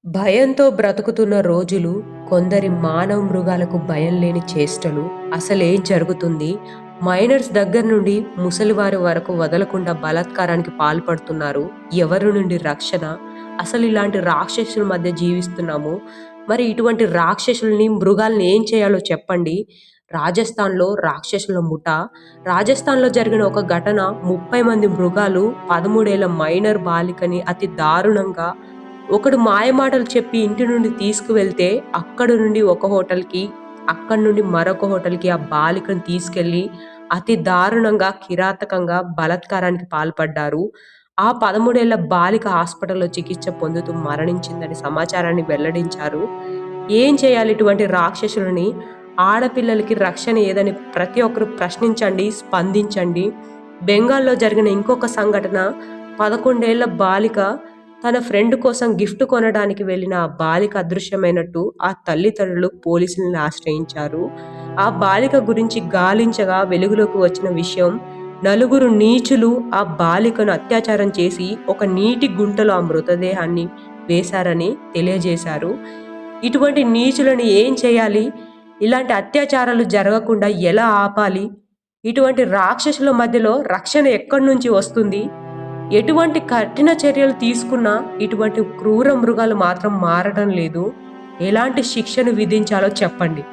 భయంతో బ్రతుకుతున్న రోజులు, కొందరి మానవ మృగాలకు భయం లేని చేష్టలు, అసలేం జరుగుతుంది? మైనర్స్ దగ్గర నుండి ముసలివారి వరకు వదలకుండా బలాత్కారానికి పాల్పడుతున్నారు. ఎవరి నుండి రక్షణ? అసలు ఇలాంటి రాక్షసుల మధ్య జీవిస్తున్నాము. మరి ఇటువంటి రాక్షసుల్ని, మృగాల్ని ఏం చేయాలో చెప్పండి. రాజస్థాన్‌లో రాక్షసుల ముఠా. రాజస్థాన్‌లో జరిగిన ఒక ఘటన 30 మంది మృగాలు 13 ఏళ్ల మైనర్ బాలికని అతి దారుణంగా ఒకడు మాయమాటలు చెప్పి ఇంటి నుండి తీసుకువెళ్తే అక్కడి నుండి ఒక హోటల్‌కి, అక్కడి నుండి మరొక హోటల్‌కి ఆ బాలికను తీసుకెళ్ళి అతి దారుణంగా, కిరాతకంగా బలాత్కారానికి పాల్పడ్డారు. ఆ 13 ఏళ్ల బాలిక హాస్పిటల్‌లో చికిత్స పొందుతూ మరణించిందని సమాచారాన్ని వెల్లడించారు. ఏం చేయాలి ఇటువంటి రాక్షసులని? ఆడపిల్లలకి రక్షణ ఏదని ప్రతి ఒక్కరు ప్రశ్నించండి, స్పందించండి. బెంగాల్‌లో జరిగిన ఇంకొక సంఘటన 11 ఏళ్ల బాలిక తన ఫ్రెండ్ కోసం గిఫ్ట్ కొనడానికి వెళ్ళిన ఆ బాలిక అదృశ్యమైనట్టు ఆ తల్లిదండ్రులు పోలీసుల్ని ఆశ్రయించారు. ఆ బాలిక గురించి గాలించగా వెలుగులోకి వచ్చిన విషయం, నలుగురు నీచులు ఆ బాలికను అత్యాచారం చేసి ఒక నీటి గుంటలో ఆ మృతదేహాన్ని వేశారని తెలియజేశారు. ఇటువంటి నీచులను ఏం చేయాలి? ఇలాంటి అత్యాచారాలు జరగకుండా ఎలా ఆపాలి? ఇటువంటి రాక్షసుల మధ్యలో రక్షణ ఎక్కడి నుంచి వస్తుంది? ఎటువంటి కఠిన చర్యలు తీసుకున్నా ఇటువంటి క్రూర మృగాలు మాత్రం మారడం లేదు. ఎలాంటి శిక్షను విధించాలో చెప్పండి.